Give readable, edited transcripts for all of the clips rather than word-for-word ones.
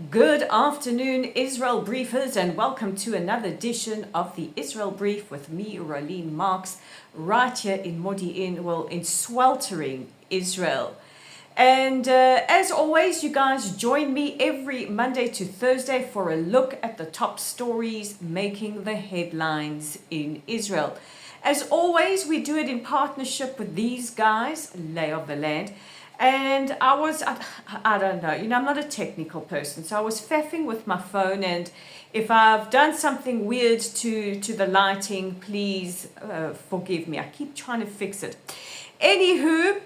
Good afternoon, Israel Briefers, and welcome to another edition of the Israel Brief with me, Rolene Marks, right here in Modi'in, in sweltering Israel. And as always, you guys join me every Monday to Thursday for a look at the top stories making the headlines in Israel. As always, we do it in partnership with these guys, Lay of the Land. And I don't know, I'm not a technical person, so I was faffing with my phone, and if I've done something weird to the lighting, please forgive me. I keep trying to fix it. Anywho,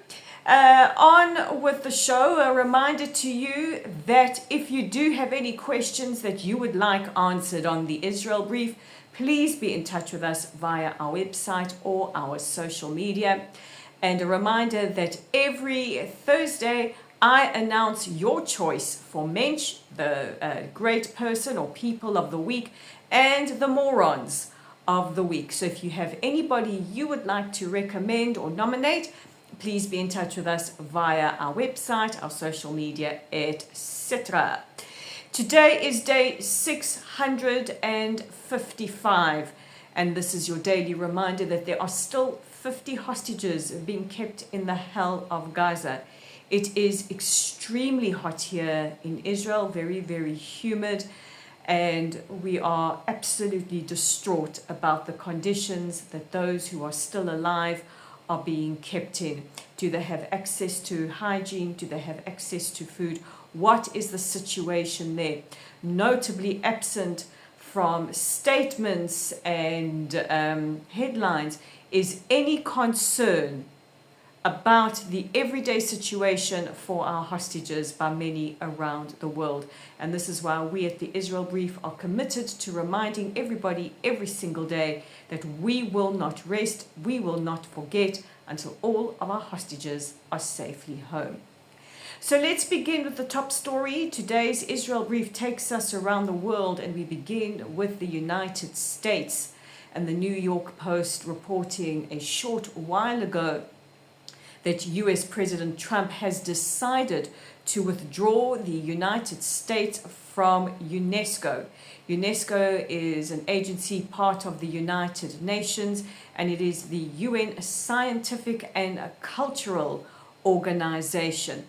on with the show, a reminder to you that if you do have any questions that you would like answered on the Israel Brief, please be in touch with us via our website or our social media. And a reminder that every Thursday I announce your choice for Mensch, the great person or people of the week, and the morons of the week. So if you have anybody you would like to recommend or nominate, please be in touch with us via our website, our social media, etc. Today is day 655, and this is your daily reminder that there are still 50 hostages being kept in the hell of Gaza. It is extremely hot here in Israel, very, very humid, and we are absolutely distraught about the conditions that those who are still alive are being kept in. Do they have access to hygiene? Do they have access to food? What is the situation there? Notably absent from statements and headlines is any concern about the everyday situation for our hostages by many around the world. And this is why we at the Israel Brief are committed to reminding everybody every single day that we will not rest, we will not forget until all of our hostages are safely home. So let's begin with the top story. Today's Israel Brief takes us around the world, and we begin with the United States. And the New York Post reporting a short while ago that US President Trump has decided to withdraw the United States from UNESCO. UNESCO is an agency part of the United Nations, and it is the UN scientific and cultural organization.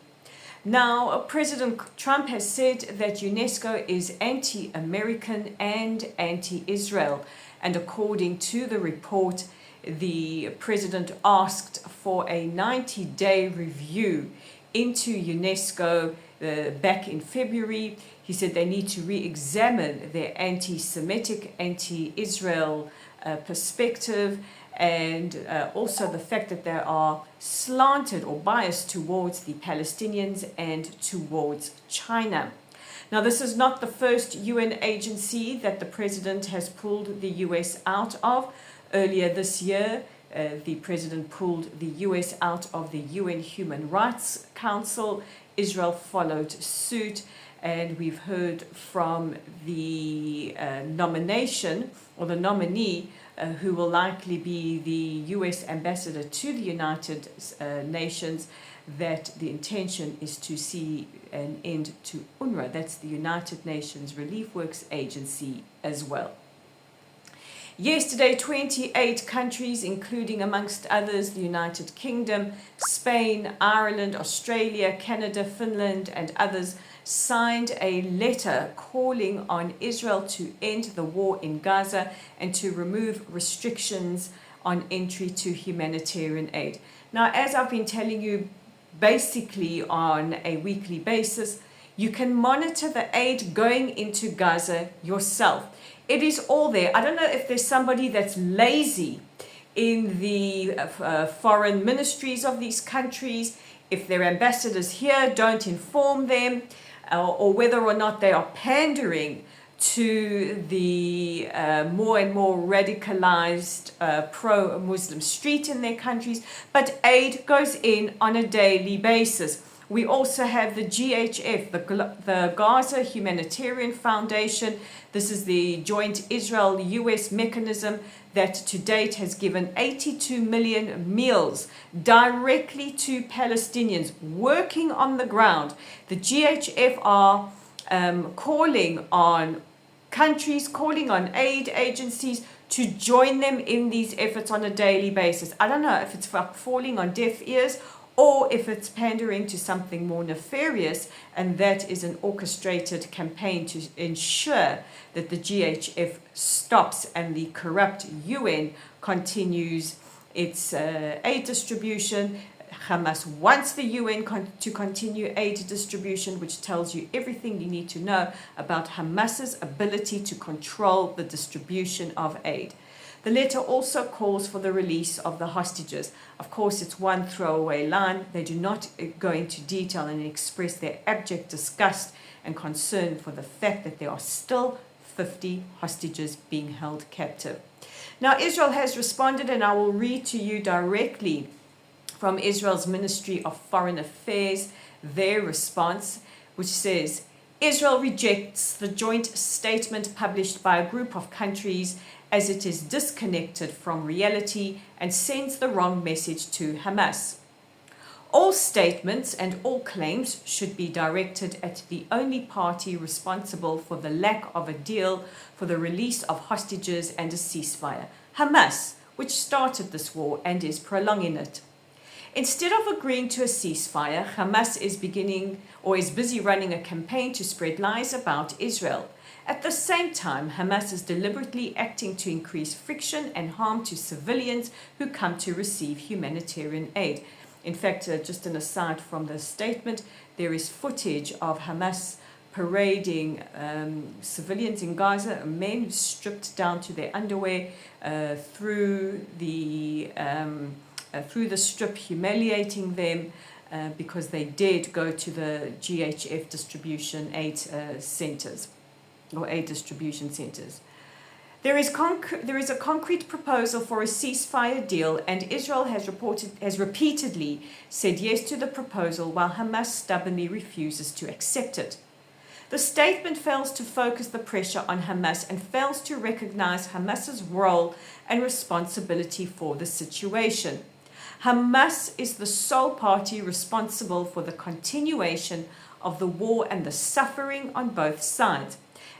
Now, President Trump has said that UNESCO is anti-American and anti-Israel. And according to the report, the president asked for a 90-day review into UNESCO back in February. He said they need to re-examine their anti-Semitic, anti-Israel perspective, and also the fact that they are slanted or biased towards the Palestinians and towards China. Now, this is not the first UN agency that the president has pulled the US out of. Earlier this year, the president pulled the US out of the UN Human Rights Council. Israel followed suit, and we've heard from the nomination or the nominee who will likely be the US ambassador to the United Nations, that the intention is to see an end to UNRWA. That's the United Nations Relief Works Agency as well. Yesterday, 28 countries, including amongst others the United Kingdom, Spain, Ireland, Australia, Canada, Finland, and others, signed a letter calling on Israel to end the war in Gaza and to remove restrictions on entry to humanitarian aid. Now, as I've been telling you, basically on a weekly basis, you can monitor the aid going into Gaza yourself. It is all there. I don't know if there's somebody that's lazy in the foreign ministries of these countries, if their ambassadors here don't inform them, or whether or not they are pandering to the more and more radicalized pro-Muslim street in their countries, but aid goes in on a daily basis. We also have the GHF, the Gaza Humanitarian Foundation. This is the joint Israel-US mechanism that to date has given 82 million meals directly to Palestinians working on the ground. The GHF are calling on countries, calling on aid agencies to join them in these efforts on a daily basis. I don't know if it's falling on deaf ears or if it's pandering to something more nefarious, and that is an orchestrated campaign to ensure that the GHF stops and the corrupt UN continues its aid distribution. Hamas wants the UN to continue aid distribution, which tells you everything you need to know about Hamas's ability to control the distribution of aid. The letter also calls for the release of the hostages. Of course, it's one throwaway line. They do not go into detail and express their abject disgust and concern for the fact that there are still 50 hostages being held captive. Now, Israel has responded, and I will read to you directly from Israel's Ministry of Foreign Affairs, their response, which says, Israel rejects the joint statement published by a group of countries as it is disconnected from reality and sends the wrong message to Hamas. All statements and all claims should be directed at the only party responsible for the lack of a deal for the release of hostages and a ceasefire, Hamas, which started this war and is prolonging it. Instead of agreeing to a ceasefire, Hamas is busy running a campaign to spread lies about Israel. At the same time, Hamas is deliberately acting to increase friction and harm to civilians who come to receive humanitarian aid. In fact, just an aside from the statement, there is footage of Hamas parading civilians in Gaza, men stripped down to their underwear through the strip, humiliating them because they dared go to the GHF distribution aid centers or aid distribution centers. There is a concrete proposal for a ceasefire deal, and Israel has repeatedly said yes to the proposal while Hamas stubbornly refuses to accept it. The statement fails to focus the pressure on Hamas and fails to recognize Hamas's role and responsibility for the situation. Hamas is the sole party responsible for the continuation of the war and the suffering on both sides.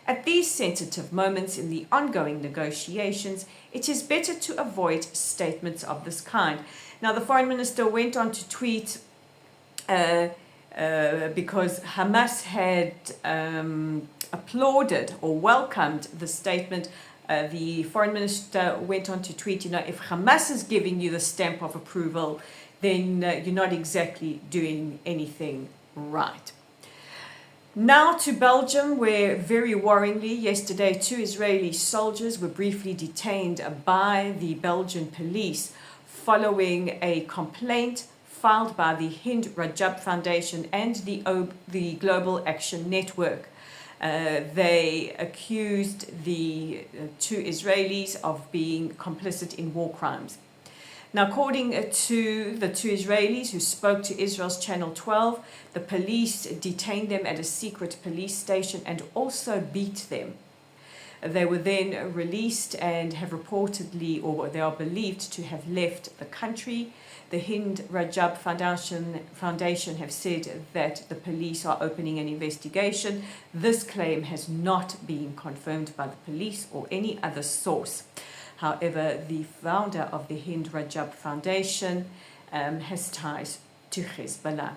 At these sensitive moments in the ongoing negotiations, it is better to avoid statements of this kind. Now, the foreign minister went on to tweet because Hamas had applauded or welcomed the statement. The foreign minister went on to tweet, if Hamas is giving you the stamp of approval, then you're not exactly doing anything right. Now to Belgium, where very worryingly yesterday 2 Israeli soldiers were briefly detained by the Belgian police following a complaint filed by the Hind Rajab Foundation and the Global Action Network. They accused the 2 Israelis of being complicit in war crimes. Now, according to the 2 Israelis who spoke to Israel's Channel 12, the police detained them at a secret police station and also beat them. They were then released and have reportedly, or they are believed to have left the country. The Hind Rajab Foundation have said that the police are opening an investigation. This claim has not been confirmed by the police or any other source. However, the founder of the Hind Rajab Foundation has ties to Hezbollah.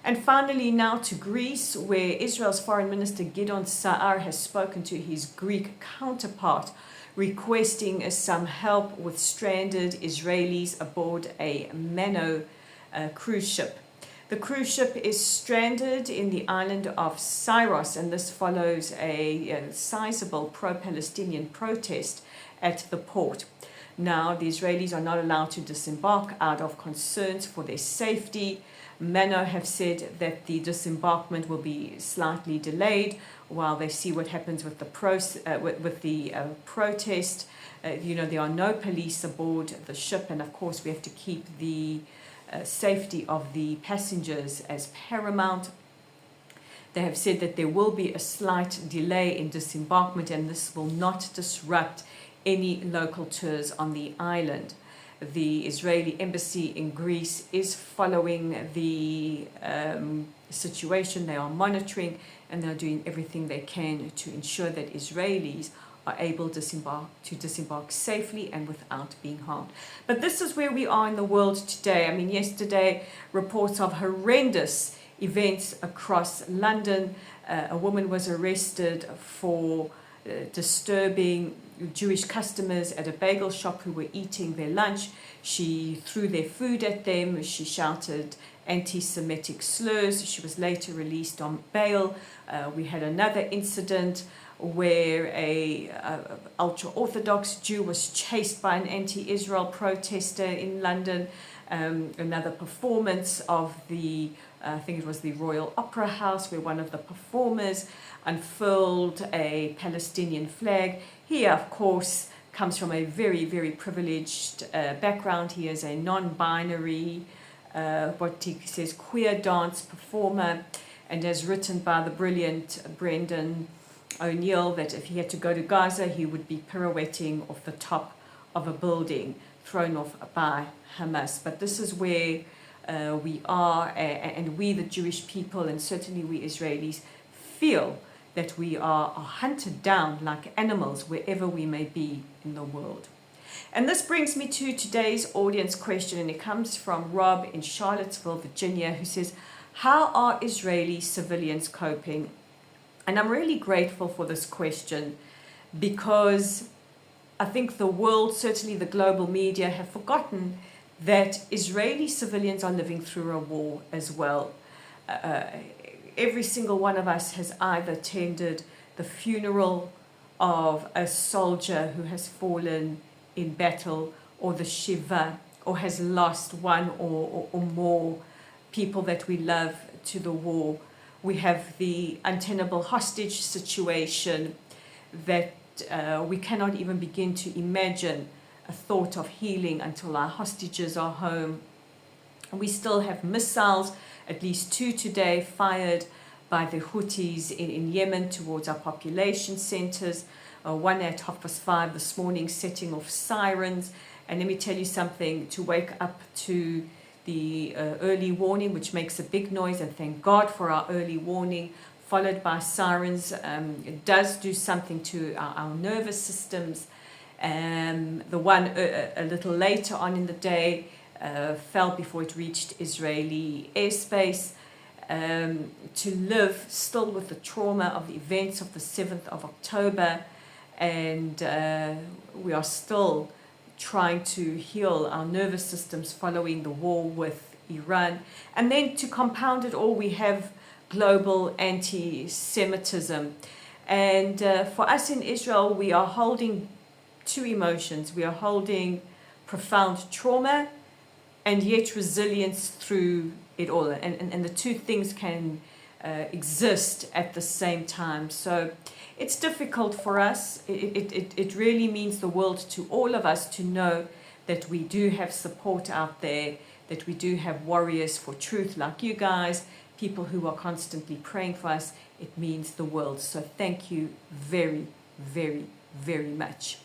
And finally, now to Greece, where Israel's Foreign Minister Gideon Sa'ar has spoken to his Greek counterpart, requesting some help with stranded Israelis aboard a Mano cruise ship. The cruise ship is stranded in the island of Syros, and this follows a sizable pro-Palestinian protest at the port. Now, the Israelis are not allowed to disembark out of concerns for their safety. Mano have said that the disembarkment will be slightly delayed while they see what happens with the protest. There are no police aboard the ship, and of course we have to keep the safety of the passengers as paramount. They have said that there will be a slight delay in disembarkment, and this will not disrupt any local tours on the island. The Israeli embassy in Greece is following the situation. They are monitoring, and they're doing everything they can to ensure that Israelis are able to disembark safely and without being harmed. But this is where we are in the world today. I mean, yesterday, reports of horrendous events across London. A woman was arrested for disturbing Jewish customers at a bagel shop who were eating their lunch. She threw their food at them. She shouted anti-Semitic slurs. She was later released on bail. We had another incident where a ultra-Orthodox Jew was chased by an anti-Israel protester in London. Another performance of the, I think it was the Royal Opera House, where one of the performers unfurled a Palestinian flag. He, of course, comes from a very, very privileged background. He is a non-binary, what he says, queer dance performer, and as written by the brilliant Brendan O'Neill, that if he had to go to Gaza, he would be pirouetting off the top of a building thrown off by Hamas. But this is where we are, and we, the Jewish people, and certainly we Israelis, feel that we are hunted down like animals wherever we may be in the world. And this brings me to today's audience question, and it comes from Rob in Charlottesville, Virginia, who says, how are Israeli civilians coping? And I'm really grateful for this question, because I think the world, certainly the global media, have forgotten that Israeli civilians are living through a war as well. Every single one of us has either attended the funeral of a soldier who has fallen in battle, or the Shiva, or has lost one or more people that we love to the war. We have the untenable hostage situation that we cannot even begin to imagine a thought of healing until our hostages are home. And we still have missiles, at least 2 today, fired by the Houthis in Yemen towards our population centers. One at 5:30 this morning, setting off sirens. And let me tell you something, to wake up to the early warning, which makes a big noise, and thank God for our early warning, followed by sirens, it does do something to our nervous systems. The one a little later on in the day fell before it reached Israeli airspace. To live still with the trauma of the events of the 7th of October, and we are still trying to heal our nervous systems following the war with Iran. And then to compound it all, we have global anti-Semitism. And for us in Israel, we are holding two emotions. We are holding profound trauma and yet resilience through it all. And the two things can exist at the same time. So it's difficult for us. It really means the world to all of us to know that we do have support out there, that we do have warriors for truth like you guys, people who are constantly praying for us. It means the world. So thank you very, very, very much.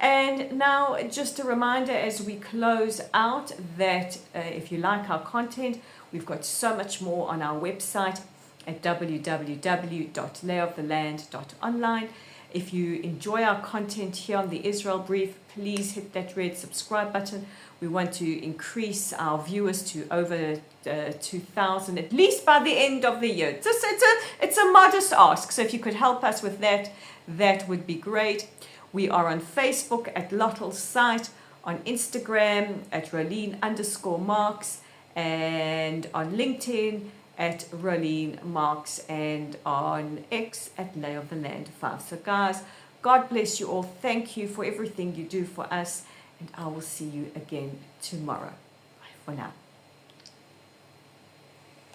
And now just a reminder as we close out that if you like our content, we've got so much more on our website at www.layoftheland.online. If you enjoy our content here on the Israel Brief, please hit that red subscribe button. We want to increase our viewers to over 2,000, at least by the end of the year. It's a modest ask, so if you could help us with that, that would be great. We are on Facebook at Lottel's site, on Instagram at Rolene_Marks, and on LinkedIn at Rolene Marks, and on X at Lay of the Land 5. So guys, God bless you all. Thank you for everything you do for us, and I will see you again tomorrow. Bye for now.